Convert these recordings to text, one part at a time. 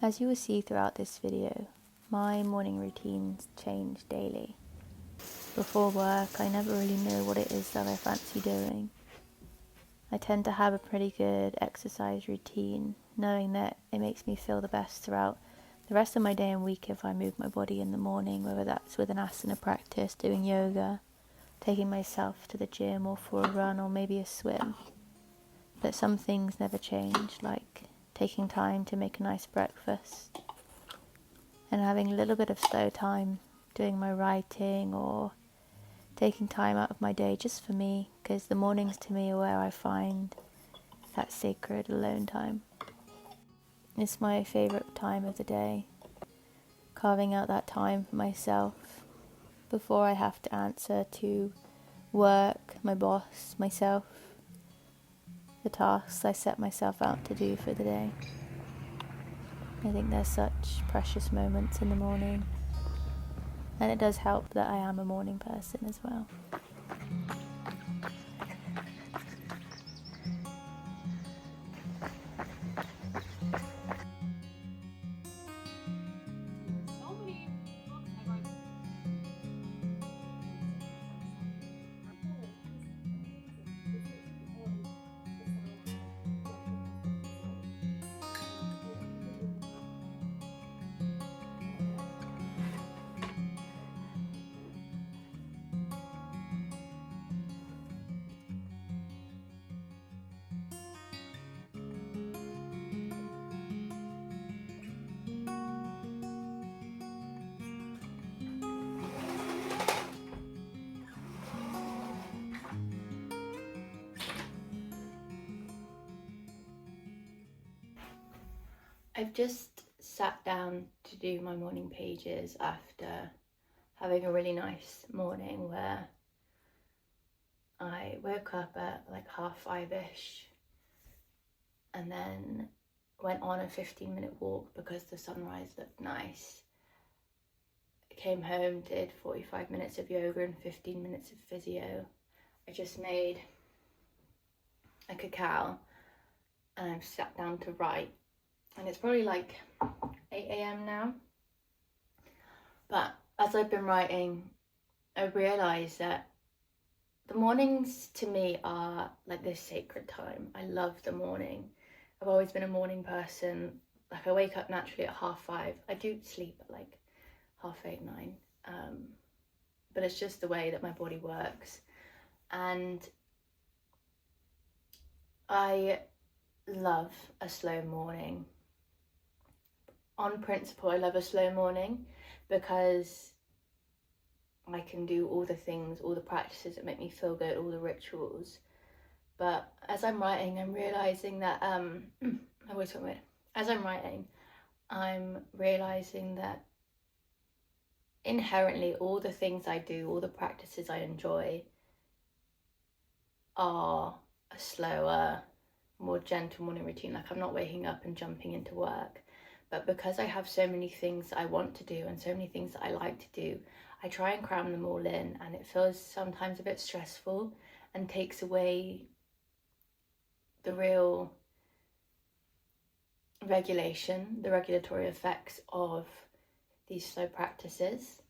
As you will see throughout this video, my morning routines change daily. Before work, I never really know what it is that I fancy doing. I tend to have a pretty good exercise routine, knowing that it makes me feel the best throughout the rest of my day and week if I move my body in the morning, whether that's with an asana practice, doing yoga, taking myself to the gym or for a run or maybe a swim. But some things never change, like taking time to make a nice breakfast and having a little bit of slow time doing my writing or taking time out of my day just for me, because the mornings to me are where I find that sacred alone time. It's my favourite time of the day, carving out that time for myself before I have to answer to work, my boss, myself, the tasks I set myself out to do for the day. I think there's such precious moments in the morning, and it does help that I am a morning person as well. I've just sat down to do my morning pages after having a really nice morning where I woke up at like 5:30ish and then went on a 15-minute walk because the sunrise looked nice. I came home, did 45 minutes of yoga and 15 minutes of physio. I just made a cacao and I've sat down to write. And it's probably like 8 a.m. now. But as I've been writing, I realised that the mornings to me are like this sacred time. I love the morning. I've always been a morning person. Like I wake up naturally at 5:30. I do sleep at like 8:30, 9. But it's just the way that my body works. And I love a slow morning. On principle, I love a slow morning because I can do all the things, all the practices that make me feel good, all the rituals. But as I'm writing, I'm realising that, my voice went weird. As I'm writing, I'm realising that inherently all the things I do, all the practices I enjoy are a slower, more gentle morning routine. Like I'm not waking up and jumping into work. But because I have so many things that I want to do and so many things that I like to do, I try and cram them all in, and it feels sometimes a bit stressful and takes away the real regulation, the regulatory effects of these slow practices.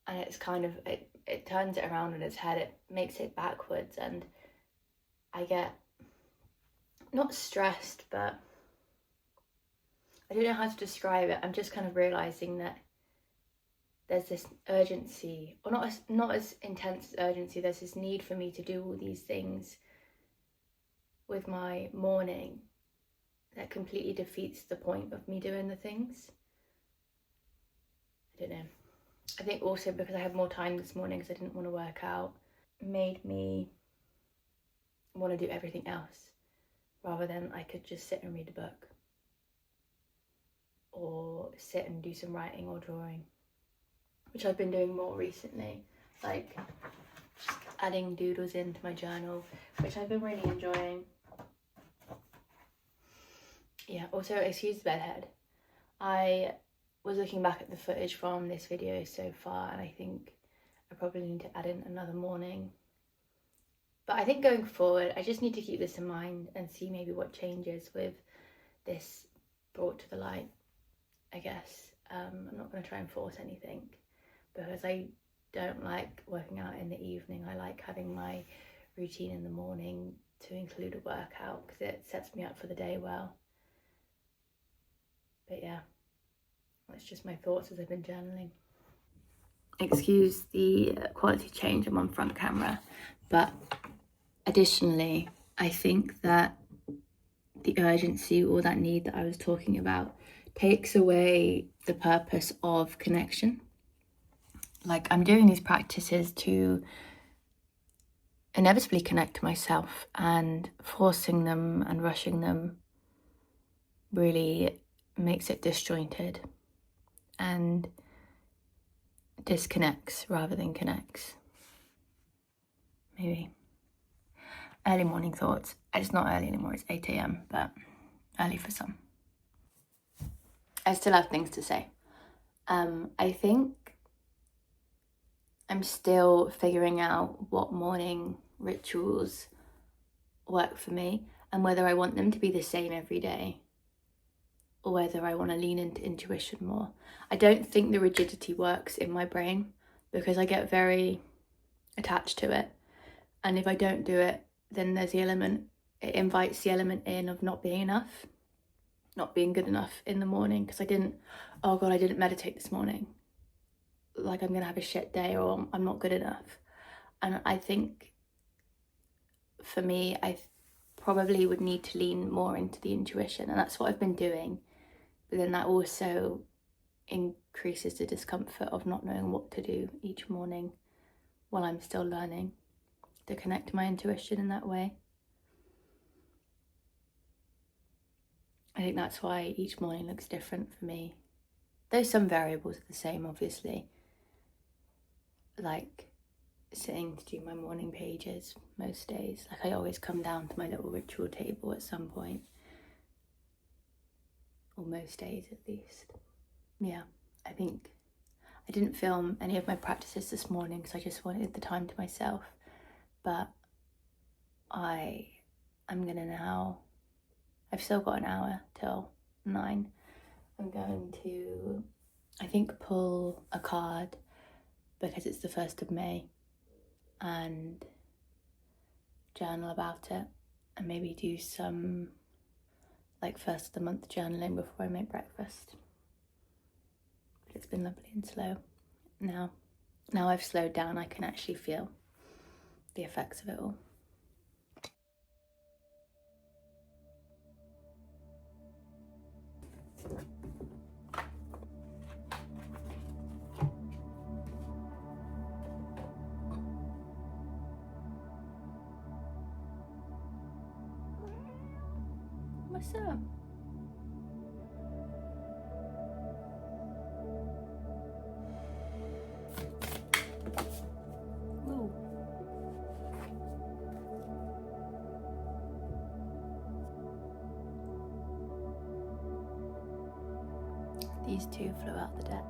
And it's kind of, it turns it around on its head, it makes it backwards, and I get not stressed, but I don't know how to describe it. I'm just kind of realising that there's this urgency, or not as intense as urgency, there's this need for me to do all these things with my morning that completely defeats the point of me doing the things. I don't know. I think also because I had more time this morning because I didn't want to work out, made me want to do everything else rather than I could just sit and read a book or sit and do some writing or drawing, which I've been doing more recently, like just adding doodles into my journal, which I've been really enjoying. Yeah, also excuse the bedhead. I was looking back at the footage from this video so far, and I think I probably need to add in another morning. But I think going forward, I just need to keep this in mind and see maybe what changes with this brought to the light, I guess. I'm not going to try and force anything, because I don't like working out in the evening. I like having my routine in the morning to include a workout, because it sets me up for the day well. But yeah, that's just my thoughts as I've been journaling. Excuse the quality change, I'm on front camera, but additionally, I think that the urgency or that need that I was talking about takes away the purpose of connection. Like, I'm doing these practices to inevitably connect to myself, and forcing them and rushing them really makes it disjointed and disconnects rather than connects. Maybe. Early morning thoughts. It's not early anymore, it's 8 a.m, but early for some. I still have things to say. I think I'm still figuring out what morning rituals work for me, and whether I want them to be the same every day, or whether I want to lean into intuition more. I don't think the rigidity works in my brain, because I get very attached to it. And if I don't do it, then there's the element, it invites the element in of not being enough, not being good enough in the morning, because I didn't meditate this morning. Like, I'm going to have a shit day, or I'm not good enough. And I think for me, I probably would need to lean more into the intuition, and that's what I've been doing. But then that also increases the discomfort of not knowing what to do each morning while I'm still learning to connect to my intuition in that way. I think that's why each morning looks different for me. There's some variables are the same, obviously. Like sitting to do my morning pages most days. Like, I always come down to my little ritual table at some point. Or most days at least. Yeah, I think I didn't film any of my practices this morning because I just wanted the time to myself. But I'm gonna now, I've still got an hour till 9. I'm going to, I think, pull a card because it's the 1st of May and journal about it, and maybe do some like first of the month journaling before I make breakfast. But it's been lovely and slow. Now I've slowed down, I can actually feel the effects of it all. What's up? Ooh. These two flew out the deck.